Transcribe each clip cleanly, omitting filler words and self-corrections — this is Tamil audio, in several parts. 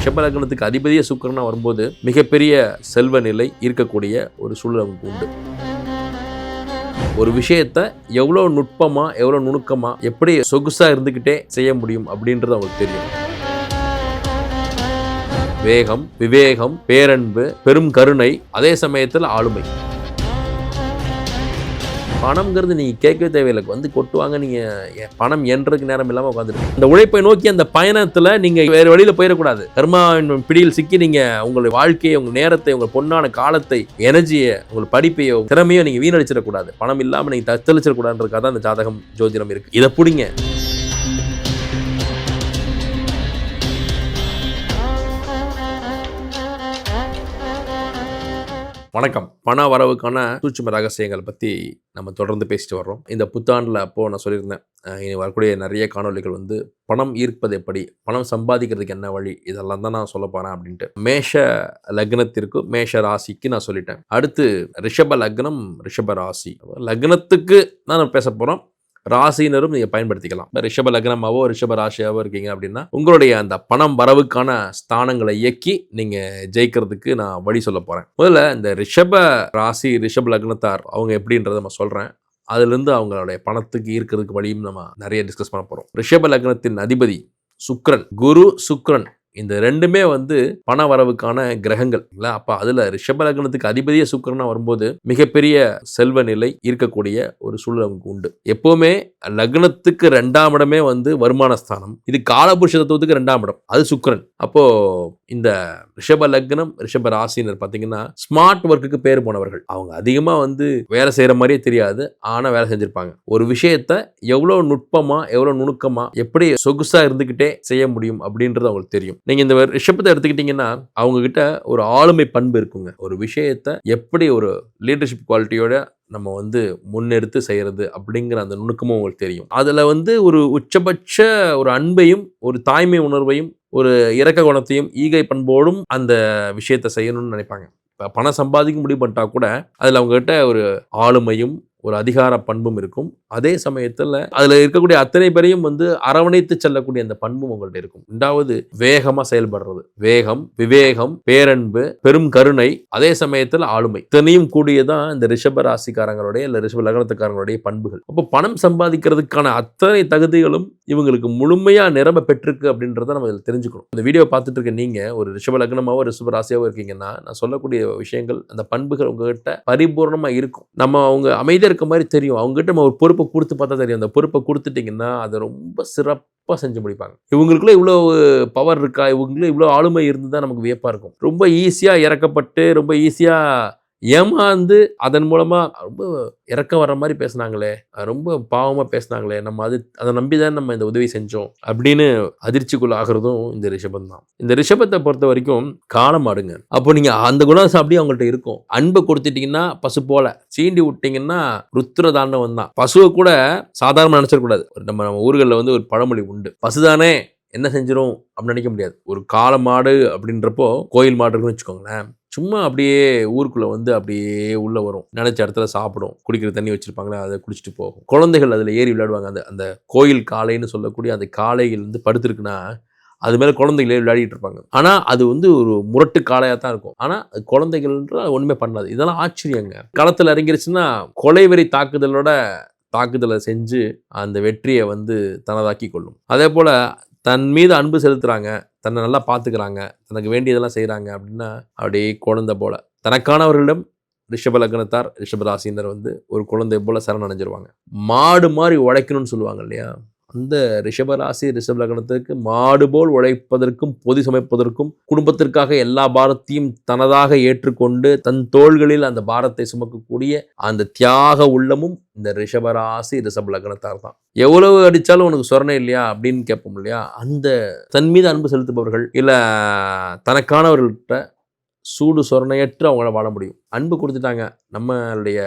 ரிஷப லக்னத்துக்கு அதிபதிய சுக்கிரனா வரும்போது மிகப்பெரிய செல்வ நிலை இருக்கக்கூடிய ஒரு சூழல் அவங்களுக்கு உண்டு. ஒரு விஷயத்தை எவ்வளோ நுட்பமா எவ்வளோ நுணுக்கமா எப்படி சொகுசா இருந்துக்கிட்டே செய்ய முடியும் அப்படின்றது அவங்களுக்கு தெரியும். வேகம், விவேகம், பேரன்பு, பெரும் கருணை, அதே சமயத்தில் ஆளுமை. பணம்ங்கிறது நீங்க கேட்கவே தேவையில்லை, வந்து கொட்டுவாங்க. நீங்க பணம் என்றதுக்கு நேரம் இல்லாம உட்காந்துருக்கு. இந்த உழைப்பை நோக்கி அந்த பயணத்துல நீங்க வேற வழியில போயிடக்கூடாது. கர்மாவின் பிடியில் சிக்கி நீங்க உங்களுடைய வாழ்க்கையை, உங்க நேரத்தை, உங்க பொன்னான காலத்தை, எனர்ஜியை, உங்க படிப்பையோ திறமையோ நீங்க வீணடிச்சிடக்கூடாது. பணம் இல்லாம நீங்க தத்தளிச்சிடக்கூடாதுன்றதுக்காக தான் அந்த ஜாதகம் ஜோதிடம் இருக்கு. இதை பிடிங்க. வணக்கம். பண வரவுக்கான சூட்சும ரகசியங்கள் பற்றி நம்ம தொடர்ந்து பேசிட்டு வர்றோம். இந்த புத்தாண்டில் அப்போது நான் சொல்லியிருந்தேன், இனி வரக்கூடிய நிறைய காணொலிகள் வந்து பணம் ஈர்ப்பது எப்படி, பணம் சம்பாதிக்கிறதுக்கு என்ன வழி, இதெல்லாம் தான் நான் சொல்ல போகிறேன் அப்படின்ட்டு. மேஷ லக்னத்திற்கு, மேஷ ராசிக்கு நான் சொல்லிட்டேன். அடுத்து ரிஷப லக்னம், ரிஷப ராசி. லக்னத்துக்கு தான் நம்ம பேச போகிறோம். ராசினரும் நீங்க பயன்படுத்திக்கலாம். ரிஷப லக்னமாவோ ரிஷப ராசியாவோ இருக்கீங்க அப்படின்னா உங்களுடைய அந்த பணம் வரவுக்கான ஸ்தானங்களை இயக்கி நீங்க ஜெயிக்கிறதுக்கு நான் வழி சொல்ல போறேன். முதல்ல இந்த ரிஷப ராசி, ரிஷப லக்னத்தார் அவங்க எப்படின்றத நான் சொல்றேன். அதுல இருந்து அவங்களுடைய பணத்துக்கு ஈர்க்கிறதுக்கு வழியும் நம்ம நிறைய டிஸ்கஸ் பண்ண போறோம். ரிஷப லக்னத்தின் அதிபதி சுக்கிரன், குரு சுக்கிரன், இந்த ரெண்டுமே வந்து பண வரவுக்கான கிரகங்கள். அப்ப அதுல ரிஷப லக்னத்துக்கு அதிபதிய சுக்கிரனா வரும்போது மிகப்பெரிய செல்வ நிலை இருக்கக்கூடிய ஒரு சூழல் அவங்களுக்கு உண்டு. எப்பவுமே லக்னத்துக்கு 2ஆம் இடமே வந்து வருமான ஸ்தானம். இது காலபுருஷ தத்துவத்துக்கு 2ஆம் இடம், அது சுக்கிரன். அப்போ இந்த ரிஷப லக்னம், ரிஷப ராசினர் பாத்தீங்கன்னா ஸ்மார்ட் ஒர்க்குக்கு பேர் போனவர்கள். அவங்க அதிகமா வந்து வேலை செய்யற மாதிரியே தெரியாது, ஆனா வேலை செஞ்சிருப்பாங்க. ஒரு விஷயத்த எவ்வளவு நுட்பமா எவ்வளவு நுணுக்கமா எப்படி சொகுசா இருந்துகிட்டே செய்ய முடியும் அப்படின்றது அவங்களுக்கு தெரியும். நீங்க இந்த ரிஷபத்தை எடுத்துக்கிட்டீங்கன்னா அவங்க கிட்ட ஒரு ஆளுமை பண்பு இருக்குங்க. ஒரு விஷயத்தை எப்படி ஒரு லீடர்ஷிப் குவாலிட்டியோட நம்ம வந்து முன்னெடுத்து செய்யறது அப்படிங்கிற அந்த நுணுக்கமும் உங்களுக்கு தெரியும். அதுல வந்து ஒரு உச்சபட்ச ஒரு அன்பையும், ஒரு தாய்மை உணர்வையும், ஒரு இரக்க குணத்தையும், ஈகை பண்போடும் அந்த விஷயத்தை செய்யணும்னு நினைப்பாங்க. இப்போ பணம் சம்பாதிக்க முடிவு பண்ணிட்டா கூட அதில் அவங்ககிட்ட ஒரு ஆளுமையும் ஒரு அதிகார பண்பும் இருக்கும். அதே சமயத்தில் அதில் இருக்கக்கூடிய அத்தனை பேரையும் வந்து அரவணைத்து செல்லக்கூடிய அந்த பண்பும் உங்கள்கிட்ட இருக்கும். 2வது வேகமாக செயல்படுறது. வேகம், விவேகம், பேரன்பு, பெரும் கருணை, அதே சமயத்தில் ஆளுமை. இத்தனையும் கூடியதான் இந்த ரிஷப ராசிக்காரங்களுடைய இல்லை ரிஷப லக்னத்துக்காரங்களுடைய பண்புகள். அப்போ பணம் சம்பாதிக்கிறதுக்கான அத்தனை தகுதிகளும் இவங்களுக்கு முழுமையா நிரம்ப பெற்றிருக்கு அப்படின்றத நம்ம இதில் தெரிஞ்சுக்கணும். இந்த வீடியோ பார்த்துட்டு இருக்க நீங்க ஒரு ரிஷப லக்னமாவோ ரிஷப ராசியாவோ இருக்கீங்கன்னா நான் சொல்லக்கூடிய விஷயங்கள், அந்த பண்புகள் உங்ககிட்ட பரிபூர்ணமா இருக்கும். நம்ம அவங்க அமைதியா இருக்க மாதிரி தெரியும். அவங்ககிட்ட நம்ம ஒரு பொறுப்பை கொடுத்து பார்த்தா தெரியும். அந்த பொறுப்பை கொடுத்துட்டீங்கன்னா அதை ரொம்ப சிறப்பாக செஞ்சு முடிப்பாங்க. இவங்களுக்குள்ள இவ்வளோ பவர் இருக்கா, இவங்களுக்குள்ள இவ்வளோ ஆளுமை இருந்துதான் நமக்கு வியப்பா இருக்கும். ரொம்ப ஈஸியா இறக்கப்பட்டு ரொம்ப ஈஸியா ஏமாந்து அதன் மூலமா ரொம்ப இறக்கம் வர்ற மாதிரி பேசினாங்களே, ரொம்ப பாவமா பேசினாங்களே, நம்ம அதை நம்பிதான் நம்ம இந்த உதவி செஞ்சோம் அப்படின்னு அதிர்ச்சிக்குள்ள ஆகிறதும் இந்த ரிஷபம் தான். இந்த ரிஷபத்தை பொறுத்த வரைக்கும் காலம் ஆடுங்க. அப்போ நீங்க அந்த குணம் அப்படியே அவங்கள்ட்ட இருக்கும். அன்பை கொடுத்துட்டீங்கன்னா பசு போல, சீண்டி விட்டீங்கன்னா ருத்ர தாண்டவம் தான். பசுவை கூட சாதாரண நினைச்சிடக்கூடாது. நம்ம ஊர்களில் வந்து ஒரு பழமொழி உண்டு, பசுதானே என்ன செஞ்சிடும் அப்படின்னு நினைக்க முடியாது. ஒரு காளை மாடு அப்படின்றப்போ கோயில் மாடு இருக்குன்னு வச்சுக்கோங்களேன், சும்மா அப்படியே ஊருக்குள்ள வந்து அப்படியே உள்ள வரும், நினைச்ச இடத்துல சாப்பிடும், குடிக்கிற தண்ணி வச்சிருப்பாங்களே அதை குடிச்சிட்டு போகும். குழந்தைகள் அதுல ஏறி விளையாடுவாங்க. அந்த கோயில் காளைன்னு சொல்லக்கூடிய அந்த காளைகள் வந்து படுத்திருக்குன்னா அது மேல குழந்தைகளே விளையாடிட்டு இருப்பாங்க. ஆனா அது வந்து ஒரு முரட்டு காளையா தான் இருக்கும். ஆனா குழந்தைகள்ன்ற ஒண்ணுமே பண்ணாது. இதெல்லாம் ஆச்சரியங்க. களத்துல இறங்கிருச்சுன்னா கொலைவெறி தாக்குதலை செஞ்சு அந்த வெற்றியை வந்து தனதாக்கி கொள்ளும். அதே போல தன் மீது அன்பு செலுத்துறாங்க, தன்னை நல்லா பார்த்துக்கிறாங்க, தனக்கு வேண்டியதெல்லாம் செய்கிறாங்க அப்படின்னா அப்படியே குழந்தை போல தனக்கானவர்களிடம் ரிஷப லக்னத்தார், ரிஷப ராசினர் வந்து ஒரு குழந்தை போல சரணடைஞ்சிருவாங்க. மாடு மாதிரி உழைக்கணும்னு சொல்லுவாங்க இல்லையா, அந்த ரிஷபராசி ரிஷப லக்னத்துக்கு மாடு போல் உழைப்பதற்கும் பொதி சமைப்பதற்கும் குடும்பத்திற்காக எல்லா பாரத்தையும் தனதாக ஏற்றுக்கொண்டு தன் தோள்களில் அந்த பாரத்தை சுமக்கக்கூடிய அந்த தியாக உள்ளமும் இந்த ரிஷபராசி ரிஷப லக்னத்தார் தான். எவ்வளவு அடிச்சாலும் உனக்கு சொரணை இல்லையா அப்படின்னு கேட்போம் இல்லையா, அந்த தன் மீது அன்பு செலுத்துபவர்கள் இல்ல தனக்கானவர்கள்ட்ட சூடு சொரணையற்று அவங்கள வாழ முடியும். அன்பு கொடுத்துட்டாங்க, நம்மளுடைய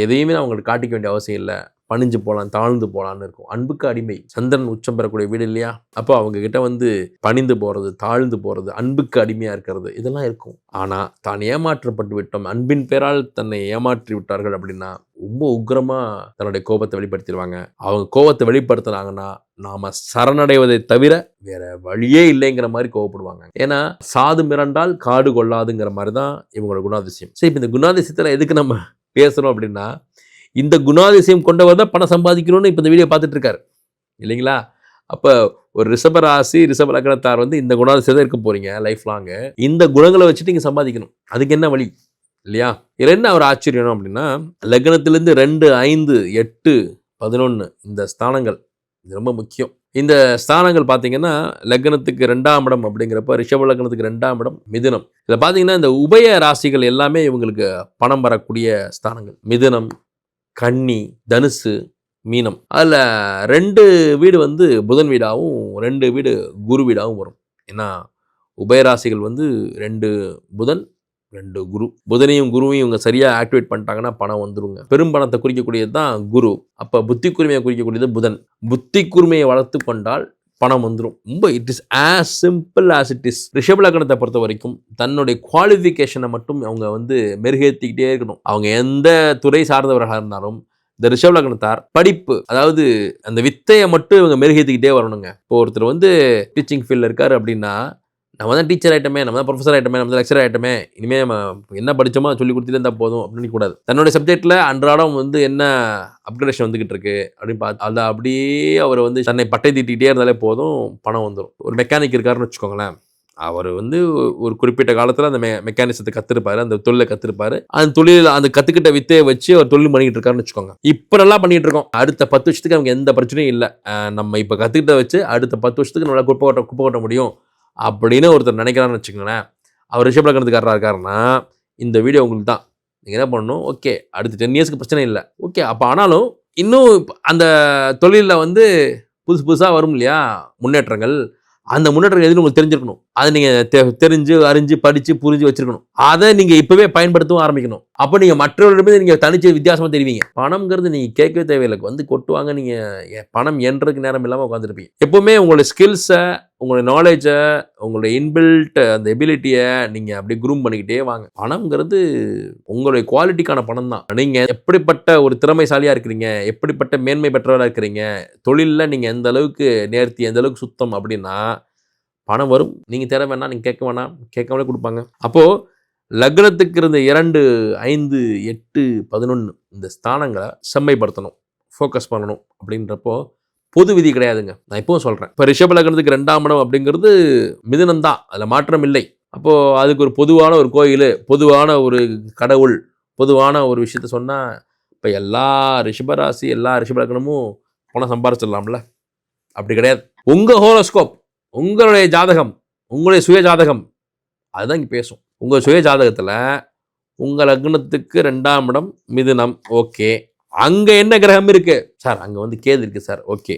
எதையுமே அவங்களுக்கு காட்டிக்க வேண்டிய அவசியம் இல்லை, பணிஞ்சு போகலாம், தாழ்ந்து போகலான்னு இருக்கும். அன்புக்கு அடிமை, சந்திரன் உச்சம் பெறக்கூடிய வீடு இல்லையா? அப்போ அவங்க கிட்ட வந்து பணிந்து போகிறது, தாழ்ந்து போகிறது, அன்புக்கு அடிமையாக இருக்கிறது, இதெல்லாம் இருக்கும். ஆனால் தான் ஏமாற்றப்பட்டு விட்டோம், அன்பின் பேரால் தன்னை ஏமாற்றி விட்டார்கள் அப்படின்னா ரொம்ப உக்கிரமாக தன்னுடைய கோபத்தை வெளிப்படுத்திடுவாங்க. அவங்க கோபத்தை வெளிப்படுத்தினாங்கன்னா நாம சரணடைவதை தவிர வேற வழியே இல்லைங்கிற மாதிரி கோவப்படுவாங்க. ஏன்னா சாது மிரண்டால் காடு கொள்ளாதுங்கிற மாதிரி தான் இவங்களோட குணாதிசயம். சரி, இப்போ இந்த குணாதிசயத்தில் எதுக்கு நம்ம பேசுகிறோம் அப்படின்னா, இந்த குணாதிசயம் கொண்டவர் தான் பணம் சம்பாதிக்கணும்னு இப்போ இந்த வீடியோ பார்த்துட்டு இருக்காரு இல்லைங்களா? அப்போ ஒரு ரிஷப ராசி, ரிஷப லக்னத்தார் வந்து இந்த குணாதிசயத்தை இருக்க போறீங்க லைஃப் லாங்கு. இந்த குணங்களை வச்சுட்டு இங்கே சம்பாதிக்கணும். அதுக்கு என்ன வழி இல்லையா? இது என்ன ஒரு ஆச்சரியம் அப்படின்னா, லக்னத்திலேருந்து 2, 5, 8, 11 இந்த ஸ்தானங்கள் இது ரொம்ப முக்கியம். இந்த ஸ்தானங்கள் பார்த்தீங்கன்னா லக்னத்துக்கு 2ஆம் இடம் அப்படிங்கிறப்ப ரிஷப லக்னத்துக்கு 2ஆம் இடம் மிதுனம். இதில் பார்த்தீங்கன்னா இந்த உபய ராசிகள் எல்லாமே இவங்களுக்கு பணம் வரக்கூடிய ஸ்தானங்கள். மிதுனம், கன்னி, தனுசு, மீனம். அதில் 2 வீடு வந்து புதன் வீடாகவும் 2 வீடு குரு வீடாகவும் வரும். ஏன்னா உபயராசிகள் வந்து 2 புதன் 2 குரு. புதனையும் குருவையும் இவங்க சரியாக ஆக்டிவேட் பண்ணிட்டாங்கன்னா பணம் வந்துருங்க. பெரும் பணத்தை குறிக்கக்கூடியது தான் குரு. அப்போ புத்தி கூர்மையை குறிக்கக்கூடியது புதன். புத்தி கூர்மையை வளர்த்து கொண்டால் பணம் வந்துடும். ரொம்ப it is as simple as it is. ரிஷப லக்னத்தை பொறுத்த வரைக்கும் தன்னுடைய குவாலிஃபிகேஷனை மட்டும் அவங்க வந்து மெருகேற்றிக்கிட்டே இருக்கணும். அவங்க எந்த துறை சார்ந்தவர்களாக இருந்தாலும் இந்த ரிஷப லக்னத்தார் படிப்பு, அதாவது அந்த வித்தையை மட்டும் இவங்க மெருகேற்றிக்கிட்டே வரணுங்க. இப்போ ஒருத்தர் வந்து டீச்சிங் ஃபீல்டில் இருக்காரு அப்படின்னா, நம்ம தான் டீச்சர் ஆகிட்டோமே, நம்ம தான் ப்ரொஃபஸர் ஆகிட்டோமே, நம்ம தான் லெக்சர் ஆகிட்டோமே, இனிமேல் நம்ம என்ன படித்தோமோ சொல்லி கொடுத்துட்டு இருந்தால் போதும் அப்படின்னு கூடாது. தன்னுடைய சப்ஜெக்டில் அன்றாடம் வந்து என்ன அப்கிரேடேஷன் வந்துகிட்டு இருக்கு அப்படின்னு பார்த்து அதை அப்படியே அவர் வந்து தன்னை பட்டை தீட்டிக்கிட்டே இருந்தாலே போதும், பணம் வந்துடும். ஒரு மெக்கானிக் இருக்காருன்னு வச்சுக்கோங்களேன். அவர் வந்து ஒரு குறிப்பிட்ட காலத்தில் அந்த மெக்கானிசத்தை கற்றுருப்பாரு, அந்த தொழிலை கற்றுருப்பாரு. அந்த தொழிலில் அந்த கற்றுக்கிட்ட வித்தையை வச்சு அவர் தொழில் பண்ணிக்கிட்டு இருக்காருன்னு வச்சுக்கோங்க. இப்போ நல்லா பண்ணிகிட்டு இருக்கோம். அடுத்த 10 வருஷத்துக்கு அவங்க எந்த பிரச்சனையும் இல்லை. நம்ம இப்போ கற்றுக்கிட்ட வச்சு அடுத்த 10 வருஷத்துக்கு நல்லா குப்பை கொட்ட முடியும் அப்படின்னு ஒருத்தர் நினைக்கிறான்னு வச்சுக்கோங்களேன். அவர் ரிஷப லக்னத்துக்காரராக இருக்காருன்னா இந்த வீடியோ உங்களுக்கு தான். நீங்கள் என்ன பண்ணணும், ஓகே அடுத்த 10 இயர்ஸ்க்கு பிரச்சனை இல்லை, ஓகே. அப்போ ஆனாலும் இன்னும் அந்த தொழிலில் வந்து புதுசாக வரும் இல்லையா முன்னேற்றங்கள், அந்த முன்னேற்றங்கள் எதுன்னு உங்களுக்கு தெரிஞ்சிருக்கணும். அதை நீங்கள் தெரிஞ்சு அறிஞ்சு படித்து புரிஞ்சு வச்சிருக்கணும். அதை நீங்கள் இப்போவே பயன்படுத்தவும் ஆரம்பிக்கணும். அப்போ நீங்கள் மற்றவர்களிடமே நீங்கள் தனிச்சு வித்தியாசமாக தெரிவிங்க. பணம்ங்கிறது நீங்கள் கேட்கவே தேவையில்லை, வந்து கொட்டுவாங்க. நீங்கள் பணம் என்றதுக்கு நேரம் இல்லாமல் உட்காந்துருப்பீங்க. எப்போவுமே உங்களுடைய ஸ்கில்ஸை, உங்களுடைய நாலேஜை, உங்களுடைய இன்பில்ட் அந்த எபிலிட்டியை நீங்கள் அப்படியே குரூம் பண்ணிக்கிட்டே வாங்க. பணம்ங்கிறது உங்களுடைய குவாலிட்டிக்கான பணம் தான். நீங்கள் எப்படிப்பட்ட ஒரு திறமைசாலியாக இருக்கிறீங்க, எப்படிப்பட்ட மேன்மை பெற்றவராக இருக்கிறீங்க, தொழிலில் நீங்கள் எந்த அளவுக்கு நேர்த்தி, எந்த அளவுக்கு சுத்தம் அப்படின்னா பணம் வரும். நீங்கள் தேட வேணாம், நீங்கள் கேட்க வேணாம், கேட்காமலே கொடுப்பாங்க. அப்போது லக்னத்துக்கு இருந்த 2, 5, 8, 11 இந்த ஸ்தானங்களை செம்மைப்படுத்தணும், ஃபோக்கஸ் பண்ணணும். அப்படின்றப்போ பொது விதி கிடையாதுங்க. நான் இப்போவும் சொல்கிறேன். இப்போ ரிஷப லக்னத்துக்கு 2ஆம் இடம் அப்படிங்கிறது மிதுனம் தான், அதில் மாற்றம் இல்லை. அப்போது அதுக்கு ஒரு பொதுவான ஒரு கோயில், பொதுவான ஒரு கடவுள், பொதுவான ஒரு விஷயத்த சொன்னால் இப்போ எல்லா ரிஷபராசி, எல்லா ரிஷப லக்னமும் பணம் சம்பாரிச்சிடலாம்ல? அப்படி கிடையாது. உங்கள் ஹோரோஸ்கோப், உங்களுடைய ஜாதகம், உங்களுடைய சுய ஜாதகம் அதுதான் இங்கே பேசும். உங்கள் சுய ஜாதகத்தில் உங்கள் லக்னத்துக்கு 2ஆம் இடம் மிதுனம், ஓகே. அங்கே என்ன கிரகம் இருக்குது சார்? அங்கே வந்து கேது இருக்குது சார், ஓகே.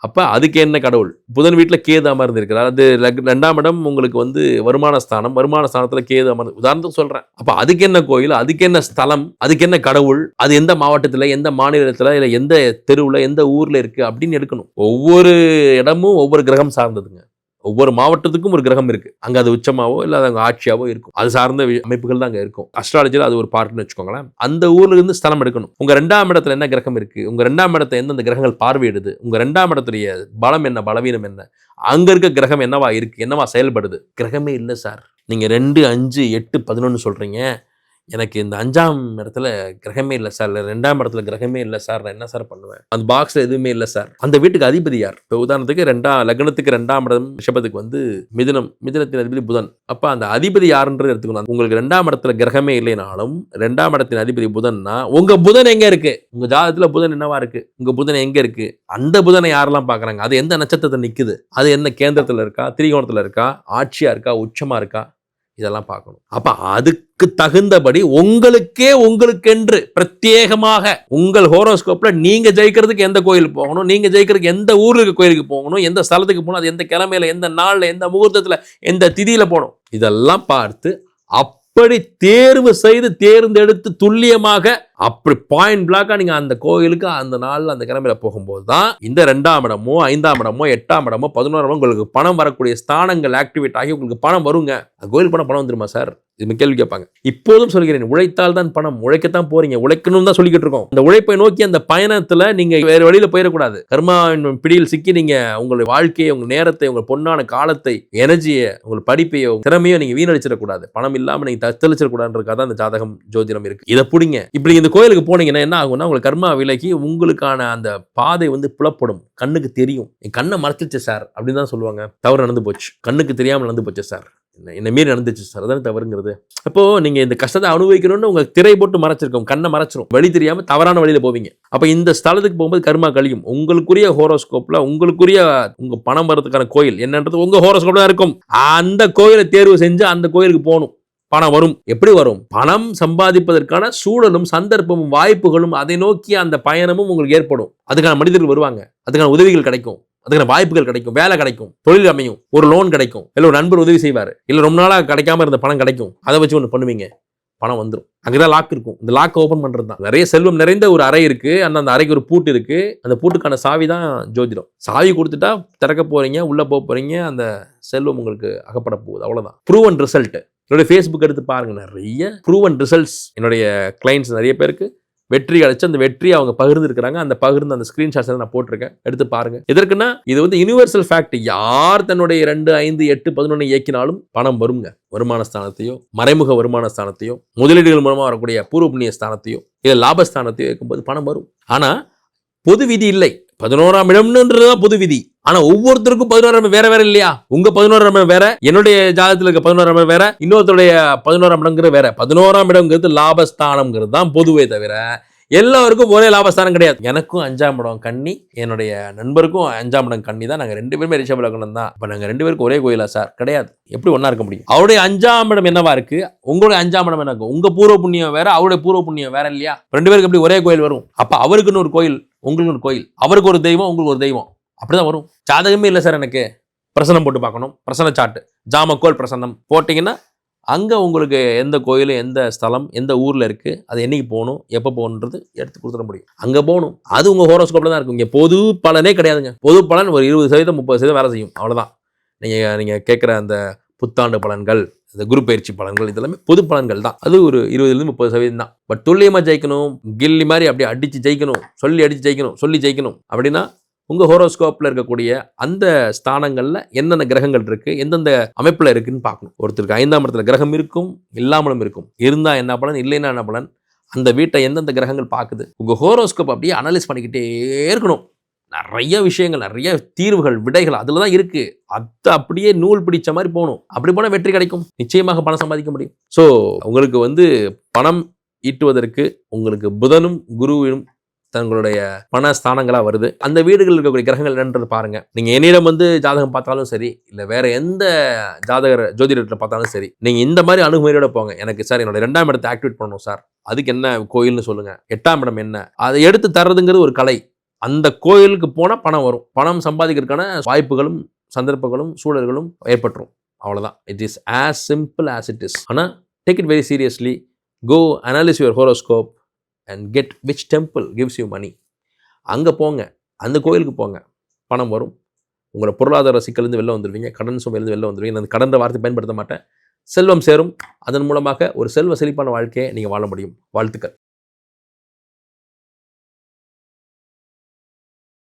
அப்போ அதுக்கு என்ன கடவுள்? புதன் வீட்டில் கேது அமர்ந்து இருக்கிறார். அது 2ஆம் இடம் உங்களுக்கு வந்து வருமான ஸ்தானம், வருமான ஸ்தானத்தில் கேது அமர்ந்து, உதாரணத்துக்கு சொல்கிறேன். அப்போ அதுக்கு என்ன கோயில், அதுக்கு என்ன ஸ்தலம், அதுக்கு என்ன கடவுள், அது எந்த மாவட்டத்தில், எந்த மாநிலத்தில், இல்லை எந்த தெருவில், எந்த ஊரில் இருக்குது அப்படின்னு எடுக்கணும். ஒவ்வொரு இடமும் ஒவ்வொரு கிரகம் சார்ந்ததுங்க. ஒவ்வொரு மாவட்டத்துக்கும் ஒரு கிரகம் இருக்குது. அங்கே அது உச்சமாவோ இல்லை அது அங்கே ஆட்சியாவோ இருக்கும். அது சார்ந்த அமைப்புகள் தான் அங்கே இருக்கும். அஸ்ட்ராலஜியில் அது ஒரு பார்ட்னு வச்சுக்கோங்களேன். அந்த ஊர்ல இருந்து ஸ்தலம் எடுக்கணும். உங்கள் 2ஆம் இடத்துல என்ன கிரகம் இருக்குது, உங்கள் 2ஆம் இடத்தை எந்தெந்த கிரகங்கள் பார்வையிடுது, உங்கள் 2ஆம் இடத்துடைய பலம் என்ன, பலவீனம் என்ன, அங்கே இருக்க கிரகம் என்னவா இருக்குது, என்னவா செயல்படுது. கிரகமே இல்லை சார். நீங்கள் 2, 5, 8, 11 சொல்கிறீங்க. எனக்கு இந்த 5ஆம் இடத்துல கிரகமே இல்லை சார், இல்லை 2ஆம் இடத்துல கிரகமே இல்லை சார், நான் என்ன சார் பண்ணுவேன்? அந்த பாக்ஸில் எதுவுமே இல்லை சார். அந்த வீட்டுக்கு அதிபதி யார்? இப்போ உதாரணத்துக்கு லக்னத்துக்கு 2ஆம் இடம் ரிஷபத்துக்கு வந்து மிதுனம், மிதுனத்தின் அதிபதி புதன். அப்போ அந்த அதிபதி யாருன்றது எடுத்துக்கணும். உங்களுக்கு 2ஆம் இடத்துல கிரகமே இல்லைனாலும் 2ஆம் இடத்தின் அதிபதி புதன்னா உங்கள் புதன் எங்கே இருக்குது? உங்கள் ஜாதகத்தில் புதன் என்னவா இருக்குது? உங்கள் புதன் எங்கே இருக்குது? அந்த புதனை யாரெல்லாம் பார்க்குறாங்க? அது எந்த நட்சத்திரத்தை நிற்குது? அது என்ன கேந்திரத்தில் இருக்கா, திரிகோணத்தில் இருக்கா, ஆட்சியாக இருக்கா, உச்சமாக இருக்கா? இதெல்லாம் பார்க்கணும். அப்ப அதுக்கு தகுந்தபடி உங்களுக்கென்று பிரத்யேகமாக உங்கள் ஹோரோஸ்கோப்ல நீங்க ஜெயிக்கிறதுக்கு எந்த கோயில் போகணும், நீங்க ஜெயிக்கிறதுக்கு எந்த ஊருக்கு கோயிலுக்கு போகணும், எந்த ஸ்தலத்துக்கு போகணும், அது எந்த கிழமையில, எந்த நாள்ல, எந்த முகூர்த்தத்துல, எந்த திதியில போகணும், இதெல்லாம் பார்த்து அப்படி தேர்வு செய்து தேர்ந்தெடுத்து துல்லியமாக அப்படி பாயிண்ட் பிளாக்கா நீங்க அந்த கோயிலுக்கு அந்த நாள்ல அந்த கிழமையில போகும்போது தான் இந்த 2ஆம் இடமோ 5ஆம் இடமோ 8ஆம் இடமோ 11ஆம் இடமோ உங்களுக்கு பணம் வரக்கூடிய ஸ்தானங்கள் ஆக்டிவேட் ஆகி உங்களுக்கு பணம் வருங்க. கோயில் பணம் வந்துருமா சார்? இது கேள்வி கேட்பாங்க. இப்போதும் சொல்கிறேன், உழைத்தால் தான் பணம். உழைக்கத்தான் போறீங்க, உழைக்கணும் தான் சொல்லிக்கிட்டு இருக்கோம். இந்த உழைப்பை நோக்கி அந்த பயணத்துல நீங்க வேற வழியில போயிடக்கூடாது. கர்மாவின் பிடியில் சிக்கி நீங்க உங்களுடைய வாழ்க்கையை, உங்க நேரத்தை, உங்க பொன்னான காலத்தை, எனர்ஜியை, உங்க படிப்பையோ திறமையோ நீங்க வீணடிச்சிடக்கூடாது. பணம் இல்லாம நீங்க தத்தளிச்சிடக்கூடாதுன்றதுக்காக அந்த ஜாதகம் ஜோதிடம் இருக்கு. இதை புடிங்க. இப்படி இந்த கோயிலுக்கு போனீங்கன்னா என்ன ஆகும்னா, உங்களுக்கு கர்மா விலகி உங்களுக்கான அந்த பாதை புலப்படும், கண்ணுக்கு தெரியும். என் கண்ணை மறைச்சிச்சு சார் அப்படின்னு தான் சொல்லுவாங்க. தவறு நடந்து போச்சு, கண்ணுக்கு தெரியாமல் நடந்து போச்சு சார், என்ன மீறி நடந்துச்சு சார், அதான தவறுங்கிறது. அப்போ நீங்க இந்த கஷ்டத்தை அனுபவிக்கணும்னு உங்க திரை போட்டு மறைச்சிருக்கோம், கண்ணை மறைச்சிரும், வழி தெரியாம தவறான வழியில போவீங்க. அப்ப இந்த ஸ்தலத்துக்கு போகும்போது கர்மா கழியும். உங்களுக்குரிய ஹோரோஸ்கோப்ல உங்களுக்குரிய உங்க பணம் வரதுக்கான கோயில் என்னன்றது உங்க ஹோரோஸ்கோப்ல இருக்கும். அந்த கோயிலை தேர்வு செஞ்சு அந்த கோயிலுக்கு போகணும். பணம் வரும். எப்படி வரும்? பணம் சம்பாதிப்பதற்கான சூழலும் சந்தர்ப்பமும் வாய்ப்புகளும் அதை நோக்கி அந்த பயணமும் உங்களுக்கு ஏற்படும். அதுக்கான மனிதர்கள் வருவாங்க, அதுக்கான உதவிகள் கிடைக்கும், அதுக்கான வாய்ப்புகள் கிடைக்கும், வேலை கிடைக்கும், தொழில் அமையும், ஒரு லோன் கிடைக்கும், இல்லை ஒரு நண்பர் உதவி செய்வார், இல்லை ரொம்ப நாளாக கிடைக்காம இருந்த பணம் கிடைக்கும், அதை வச்சு ஒன்று பண்ணுவீங்க, பணம் வந்துடும். அங்கதான் லாக் இருக்கும். இந்த லாக் ஓபன் பண்றது தான். நிறைய செல்வம் நிறைந்த ஒரு அறை இருக்கு, அந்த அறைக்கு ஒரு பூட்டு இருக்கு. அந்த பூட்டுக்கான சாவி தான் ஜோதிடம். சாவி கொடுத்துட்டா திறக்க போறீங்க, உள்ள போக போறீங்க, அந்த செல்வம் உங்களுக்கு அகப்பட போகுது. அவ்வளவுதான். Proven result. என்னுடைய ஃபேஸ்புக் எடுத்து பாருங்க, நிறைய ப்ரூவன் ரிசல்ட்ஸ் என்னுடைய கிளைண்ட்ஸ் நிறைய பேருக்கு வெற்றி அடைச்சு அந்த வெற்றி அவங்க பகிர்ந்து இருக்கிறாங்க. அந்த பகிர்ந்து அந்த ஸ்கிரீன்ஷாட்ஸ் நான் போட்டிருக்கேன், எடுத்து பாருங்க. எதற்குன்னா இது யூனிவர்சல் ஃபேக்ட். யார் தன்னுடைய 2, 5, 8, 11 இயக்கினாலும் பணம் வருங்க. வருமான ஸ்தானத்தையோ, மறைமுக வருமான ஸ்தானத்தையோ, முதலீடுகள் மூலமா வரக்கூடிய பூர்வ புண்ணிய ஸ்தானத்தையோ, இல்ல லாபஸ்தானத்தையோ இருக்கும்போது பணம் வரும். ஆனா பொது விதி இல்லை. 11ஆம் இடம்ன்றதுதான் பொது விதி. ஆனா ஒவ்வொருத்தருக்கும் 11ஆம் இடம் வேற வேற இல்லையா? உங்க 11ஆம் இடம் வேற, என்னுடைய ஜாதகத்துல இருக்க 11ஆம் இடம் வேற, இன்னொருத்தருடைய 11ஆம் இடம்ங்கிறது வேற. 11ஆம் இடம்ங்கிறது லாபஸ்தானம்ங்கிறது தான் பொதுவே தவிர எல்லாருக்கும் ஒரே லாபஸ்தானம் கிடையாது. எனக்கும் 5ஆம் இடம் கன்னி, என்னுடைய நண்பருக்கும் 5ஆம் இடம் கன்னி தான். நாங்க 2 பேருமே ரிஷப லக்னம் தான். இப்ப நாங்க 2 பேருக்கும் ஒரே கோயிலா சார்? கிடையாது. எப்படி ஒன்னா இருக்க முடியும்? அவருடைய 5ஆம் இடம் என்னவா இருக்கு, உங்களுடைய 5ஆம் இடம் என்ன இருக்கும்? உங்க பூர்வ புண்ணியம் வேற, அவருடைய பூர்வ புண்ணியம் வேற இல்லையா? 2 பேருக்கு எப்படி ஒரே கோயில் வரும்? அப்ப அவருக்குன்னு ஒரு கோயில், உங்களுக்கு ஒரு கோயில், அவருக்கு ஒரு தெய்வம், உங்களுக்கு ஒரு தெய்வம், அப்படிதான் வரும். ஜாதகமே இல்லை சார் எனக்கு, பிரசனம் போட்டு பார்க்கணும், பிரசன சாட்டு, ஜாமக்கோல் பிரசன்னம் போட்டீங்கன்னா அங்கே உங்களுக்கு எந்த கோயில், எந்த ஸ்தலம், எந்த ஊரில் இருக்குது, அது என்னைக்கு போகணும், எப்போ போகணுன்றது எடுத்து கொடுத்துட முடியும். அங்கே போகணும். அது உங்கள் ஹோரோஸ்கோப்பில் தான் இருக்கும். இங்கே பொது பலனே கிடையாதுங்க. பொது பலன் ஒரு 20%, 30% வேலை செய்யும், அவ்வளோதான். நீங்கள் கேட்குற அந்த புத்தாண்டு பலன்கள், இந்த குரு பயிற்சி பலன்கள், இதெல்லாமே பொது பலன்கள் தான். அது ஒரு 20-30% தான். பட் துல்லியமாக ஜெயிக்கணும், கில்லி மாதிரி அப்படியே அடித்து ஜெயிக்கணும், சொல்லி அடித்து ஜெயிக்கணும், சொல்லி ஜெயிக்கணும் அப்படின்னா உங்கள் ஹோரோஸ்கோப்பில் இருக்கக்கூடிய அந்த ஸ்தானங்களில் என்னென்ன கிரகங்கள் இருக்குது, எந்தெந்த அமைப்பில் இருக்குன்னு பார்க்கணும். ஒருத்தருக்கு 5ஆம் இடத்துல கிரகம் இருக்கும், இல்லாமலும் இருக்கும். இருந்தால் என்ன பலன், இல்லைன்னா என்ன பலன், அந்த வீட்டை எந்தெந்த கிரகங்கள் பார்க்குது. உங்கள் ஹோரோஸ்கோப் அப்படியே அனலைஸ் பண்ணிக்கிட்டே இருக்கணும். நிறைய விஷயங்கள், நிறைய தீர்வுகள், விடைகள் அதில் தான் இருக்குது. அதை அப்படியே நூல் பிடிச்ச மாதிரி போகணும். அப்படி போனால் வெற்றி கிடைக்கும், நிச்சயமாக பணம் சம்பாதிக்க முடியும். ஸோ உங்களுக்கு பணம் ஈட்டுவதற்கு உங்களுக்கு புதனும் குருவினும் தங்களுடைய பணஸ்தானங்களாக வருது. அந்த வீடுகளில் இருக்கக்கூடிய கிரகங்கள் என்னன்றது பாருங்க. நீங்கள் என்னிடம் ஜாதகம் பார்த்தாலும் சரி, இல்லை வேற எந்த ஜோதிடத்தில் பார்த்தாலும் சரி, நீங்கள் இந்த மாதிரி அணுகுமுறையோட போங்க. எனக்கு சார் என்னோட 2ஆம் இடத்தை ஆக்டிவேட் பண்ணணும் சார், அதுக்கு என்ன கோயில்னு சொல்லுங்க, 8ஆம் இடம் என்ன, அதை எடுத்து தர்றதுங்கிறது ஒரு கலை. அந்த கோயிலுக்கு போனால் பணம் வரும். பணம் சம்பாதிக்கிறதுக்கான வாய்ப்புகளும் சந்தர்ப்பங்களும் சூழல்களும் ஏற்பட்டுரும். அவ்வளோதான். It is as simple as it is. ஆனால் take it very seriously. Go analyse your horoscope and get which temple gives you money. அங்கே போங்க, அந்த கோயிலுக்கு போங்க, பணம் வரும். உங்களோட பொருளாதார சிக்கலேருந்து வெளில வந்துடுவீங்க, கடன் சுமையிலேருந்து வெளில வந்துடுவீங்க. நான் கடன்ற வார்த்தை பயன்படுத்த மாட்டேன். செல்வம் சேரும். அதன் மூலமாக ஒரு செல்வ செழிப்பான வாழ்க்கையை நீங்கள் வாழ முடியும். வாழ்த்துக்கள்.